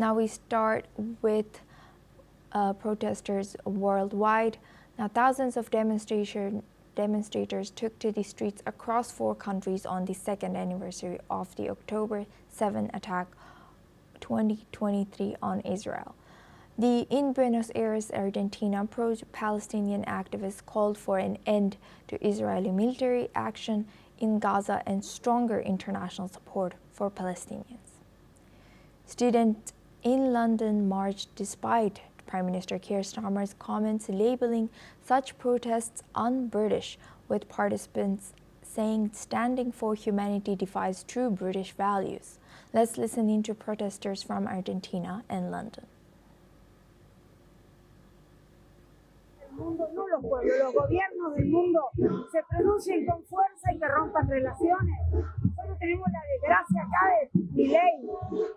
Now we start with protesters worldwide. Now thousands of demonstrators took to the streets across 4 countries on the second anniversary of the October 7 attack 2023 on Israel. In Buenos Aires, Argentina, pro-Palestinian activists called for an end to Israeli military action in Gaza and stronger international support for Palestinians. Students in London marched despite Prime Minister Keir Starmer's comments labeling such protests un-British, with participants saying standing for humanity defies true British values. Let's listen in to protesters from Argentina and London. Mundo, no los pueblos, los gobiernos del mundo se pronuncien con fuerza y que rompan relaciones. Nosotros tenemos la desgracia acá de Milei,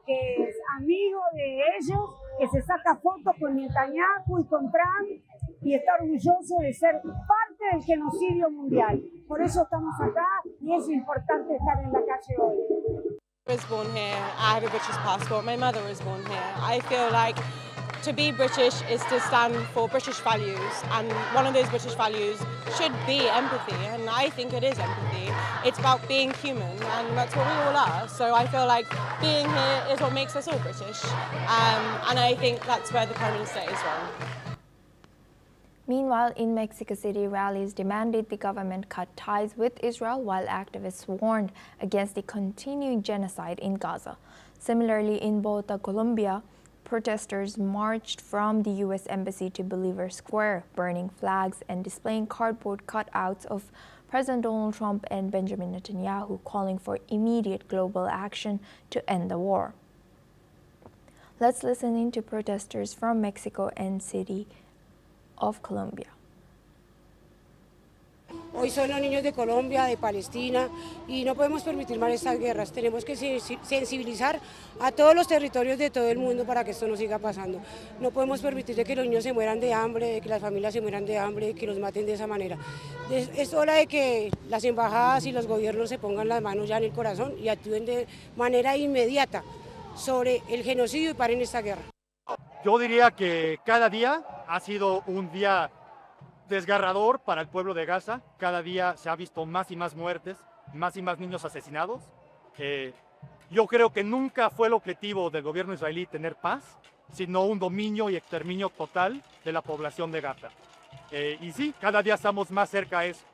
que es amigo de ellos, que se saca fotos con Netanyahu y con Trump y está orgulloso de ser parte del genocidio mundial. Por eso estamos acá y es importante estar en la calle hoy. I was born here. I have a British passport. My mother was born here. I feel like to be British is to stand for British values, and one of those British values should be empathy, and I think it is empathy. It's about being human, and that's what we all are. So I feel like being here is what makes us all British, and I think that's where the Prime Minister is wrong. Meanwhile, in Mexico City, rallies demanded the government cut ties with Israel, while activists warned against the continuing genocide in Gaza. Similarly, in Bogotá, Colombia, protesters marched from the U.S. Embassy to Bolivar Square, burning flags and displaying cardboard cutouts of President Donald Trump and Benjamin Netanyahu, calling for immediate global action to end the war. Let's listen in to protesters from Mexico and City of Colombia. Hoy son los niños de Colombia, de Palestina, y no podemos permitir más estas guerras. Tenemos que sensibilizar a todos los territorios de todo el mundo para que esto no siga pasando. No podemos permitir que los niños se mueran de hambre, de que las familias se mueran de hambre, que los maten de esa manera. Es hora de que las embajadas y los gobiernos se pongan las manos ya en el corazón y actúen de manera inmediata sobre el genocidio y paren esta guerra. Yo diría que cada día ha sido un día desgarrador para el pueblo de Gaza. Cada día se ha visto más y más muertes, más y más niños asesinados. Yo creo que nunca fue el objetivo del gobierno israelí tener paz, sino un dominio y exterminio total de la población de Gaza. Y sí, cada día estamos más cerca a eso.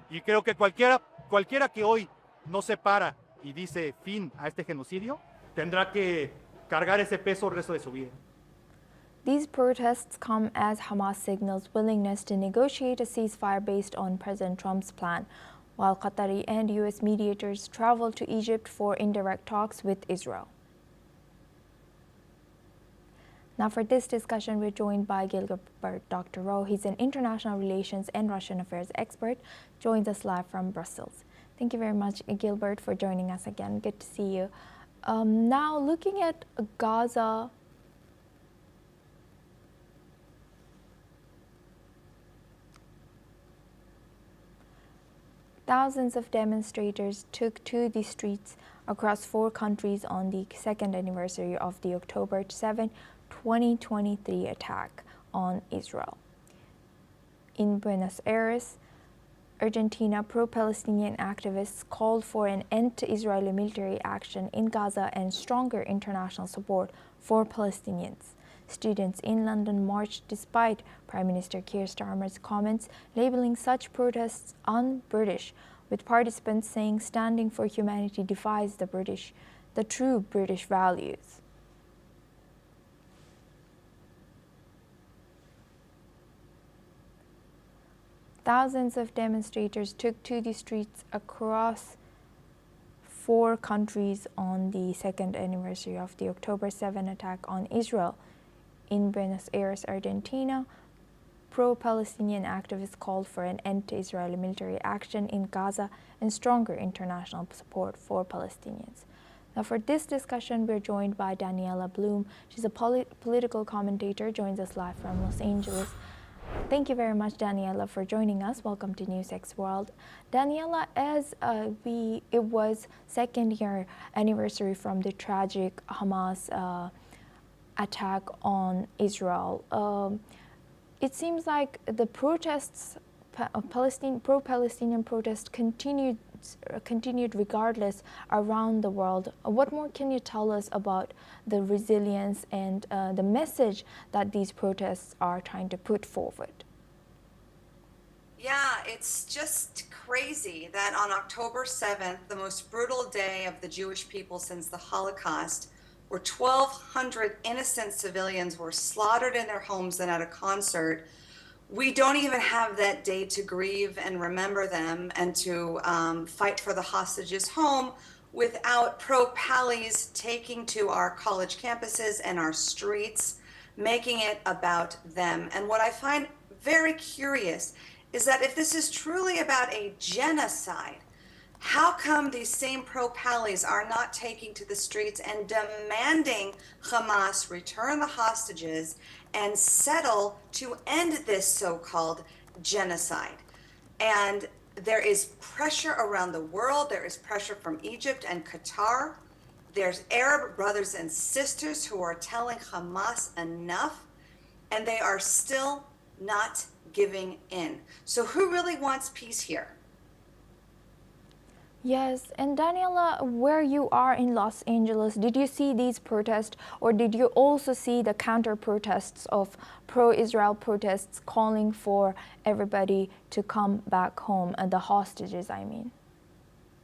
Y creo que cualquiera que hoy no se para y dice fin a este genocidio, tendrá que cargar ese peso el resto de su vida. These protests come as Hamas signals willingness to negotiate a ceasefire based on President Trump's plan, while Qatari and U.S. mediators travel to Egypt for indirect talks with Israel. Now for this discussion, we're joined by Gilbert Dr. Rowe. He's an international relations and Russian affairs expert, joins us live from Brussels. Thank you very much, Gilbert, for joining us again. Good to see you. Now looking at Gaza, thousands of demonstrators took to the streets across 4 countries on the second anniversary of the October 7, 2023 attack on Israel. In Buenos Aires, Argentina, pro-Palestinian activists called for an end to Israeli military action in Gaza and stronger international support for Palestinians. Students in London marched despite Prime Minister Keir Starmer's comments labeling such protests un-British, with participants saying standing for humanity defies the true British values. Thousands of demonstrators took to the streets across 4 countries on the second anniversary of the October 7 attack on Israel. In Buenos Aires, Argentina, pro-Palestinian activists called for an end to Israeli military action in Gaza and stronger international support for Palestinians. Now for this discussion, we're joined by Daniela Bloom. She's a political commentator, joins us live from Los Angeles. Thank you very much, Daniela, for joining us. Welcome to NewsX World. Daniela, as it was second year anniversary from the tragic Hamas attack on Israel, it seems like the protests, pro-Palestinian protests, continued regardless around the world. What more can you tell us about the resilience and the message that these protests are trying to put forward? Yeah, it's just crazy that on October 7th, the most brutal day of the Jewish people since the Holocaust, where 1,200 innocent civilians were slaughtered in their homes and at a concert, we don't even have that day to grieve and remember them and to fight for the hostages home without pro-Pallies taking to our college campuses and our streets, making it about them. And what I find very curious is that if this is truly about a genocide, how come these same pro-Pallies are not taking to the streets and demanding Hamas return the hostages and settle to end this so-called genocide? And there is pressure around the world. There is pressure from Egypt and Qatar. There's Arab brothers and sisters who are telling Hamas enough, and they are still not giving in. So who really wants peace here? Yes, and Daniela, where you are in Los Angeles, did you see these protests, or did you also see the counter-protests of pro-Israel protests calling for everybody to come back home, and the hostages, I mean?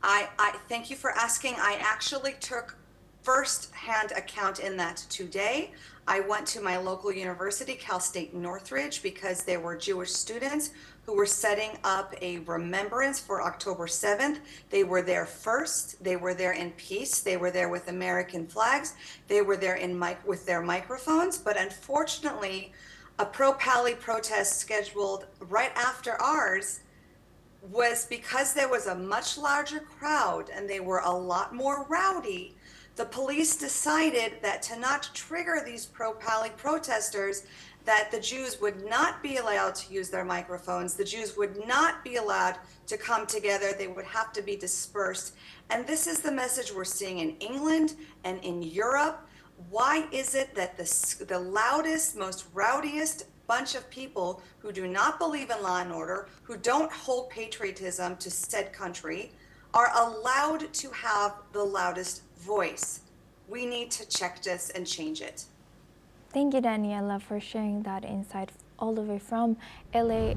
I thank you for asking. I actually took first-hand account in that today. I went to my local university, Cal State Northridge, because there were Jewish students who were setting up a remembrance for October 7th. They were there first. They were there in peace. They were there with American flags. They were there with their microphones. But unfortunately, a pro-Pally protest scheduled right after ours was, because there was a much larger crowd and they were a lot more rowdy, the police decided that to not trigger these pro-Pally protesters, that the Jews would not be allowed to use their microphones. The Jews would not be allowed to come together. They would have to be dispersed. And this is the message we're seeing in England and in Europe. Why is it that the loudest, most rowdiest bunch of people who do not believe in law and order, who don't hold patriotism to said country, are allowed to have the loudest voice? We need to check this and change it. Thank you, Daniela, for sharing that insight all the way from LA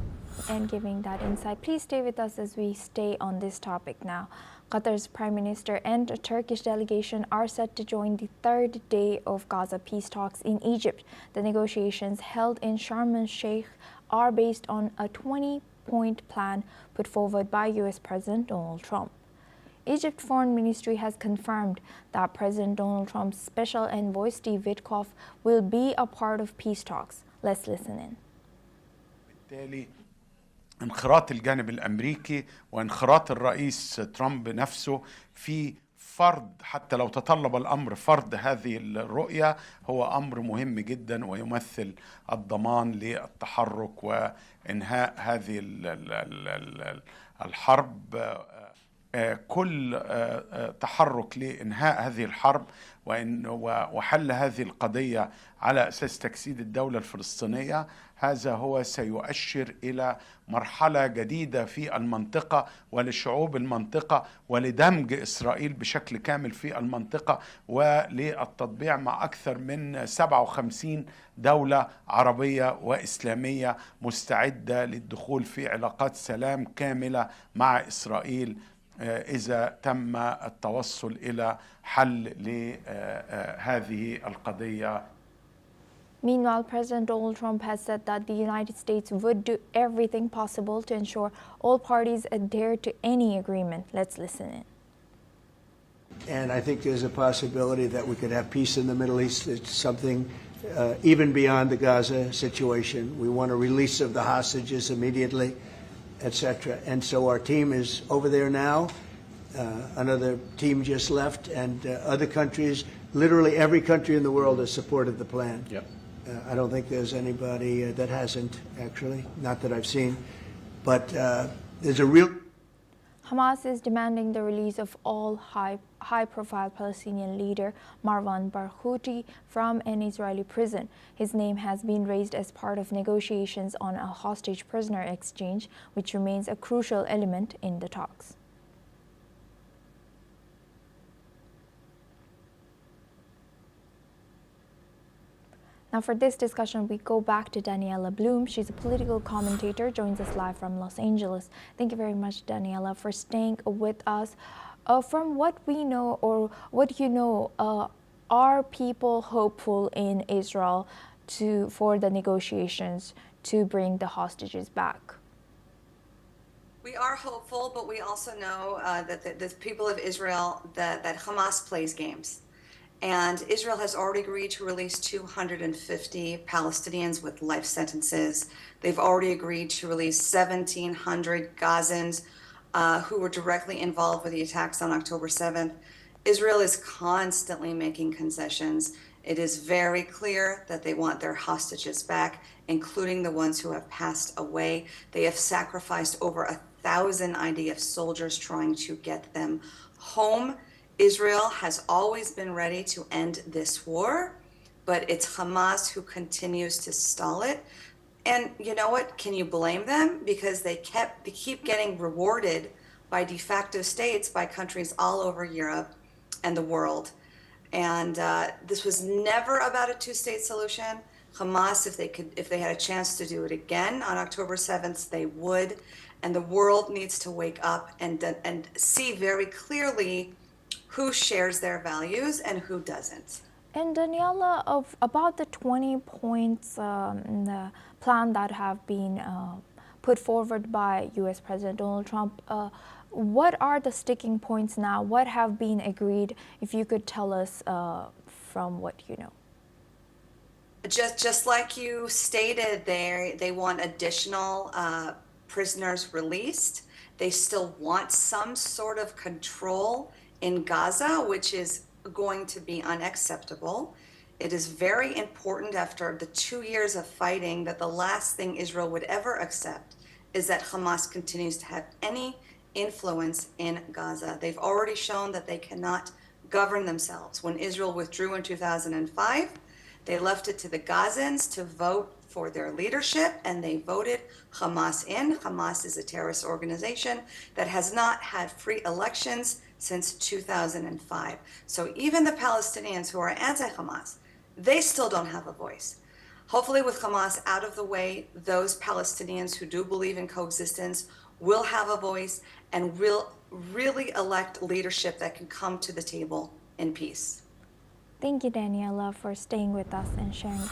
and giving that insight. Please stay with us as we stay on this topic now. Qatar's Prime Minister and a Turkish delegation are set to join the third day of Gaza peace talks in Egypt. The negotiations held in Sharm El-Sheikh are based on a 20-point plan put forward by U.S. President Donald Trump. Egypt's foreign ministry has confirmed that President Donald Trump's special envoy Steve Witkoff will be a part of peace talks. Let's listen in. بالتالي انخراط الجانب الأمريكي وانخراط الرئيس ترامب نفسه في فرض، حتى لو تطلب الأمر فرض هذه الرؤية، هو أمر مهم جدا ويمثل الضمان للتحرك وإنهاء هذه الحرب. كل تحرك لإنهاء هذه الحرب وحل هذه القضية على أساس تجسيد الدولة الفلسطينية، هذا هو سيؤشر إلى مرحلة جديدة في المنطقة ولشعوب المنطقة ولدمج إسرائيل بشكل كامل في المنطقة وللتطبيع مع أكثر من 57 دولة عربية وإسلامية مستعدة للدخول في علاقات سلام كاملة مع إسرائيل إذا تم التوصل إلى حل لهذه القضية. Meanwhile, President Donald Trump has said that the United States would do everything possible to ensure all parties adhere to any agreement. Let's listen in. And I think there's a possibility that we could have peace in the Middle East. It's something even beyond the Gaza situation. We want a release of the hostages immediately, etc. And so our team is over there now. Another team just left, and other countries, literally every country in the world has supported the plan. Yep. I don't think there's anybody that hasn't, actually, not that I've seen. But there's a real... Hamas is demanding the release of all high-profile Palestinian leader Marwan Barghouti from an Israeli prison. His name has been raised as part of negotiations on a hostage prisoner exchange, which remains a crucial element in the talks. Now for this discussion, we go back to Daniela Bloom. She's a political commentator, joins us live from Los Angeles. Thank you very much, Daniela, for staying with us. From what we know, or what you know, are people hopeful in Israel for the negotiations to bring the hostages back? We are hopeful, but we also know that the people of Israel, that Hamas plays games. And Israel has already agreed to release 250 Palestinians with life sentences. They've already agreed to release 1,700 Gazans who were directly involved with the attacks on October 7th. Israel is constantly making concessions. It is very clear that they want their hostages back, including the ones who have passed away. They have sacrificed over 1,000 IDF soldiers trying to get them home. Israel has always been ready to end this war, but it's Hamas who continues to stall it. And you know what? Can you blame them? Because they keep getting rewarded by de facto states, by countries all over Europe and the world. And this was never about a two-state solution. Hamas, if they had a chance to do it again on October 7th, they would. And the world needs to wake up and see very clearly who shares their values and who doesn't. And Daniela, about the 20 points in the plan that have been put forward by U.S. President Donald Trump, what are the sticking points now? What have been agreed? If you could tell us from what you know. Just like you stated, they want additional prisoners released. They still want some sort of control in Gaza, which is going to be unacceptable. It is very important after the 2 years of fighting that the last thing Israel would ever accept is that Hamas continues to have any influence in Gaza. They've already shown that they cannot govern themselves. When Israel withdrew in 2005, they left it to the Gazans to vote for their leadership, and they voted Hamas in. Hamas is a terrorist organization that has not had free elections since 2005. So even the Palestinians who are anti-Hamas, they still don't have a voice. Hopefully with Hamas out of the way, those Palestinians who do believe in coexistence will have a voice and will really elect leadership that can come to the table in peace. Thank you, Daniela, for staying with us and sharing that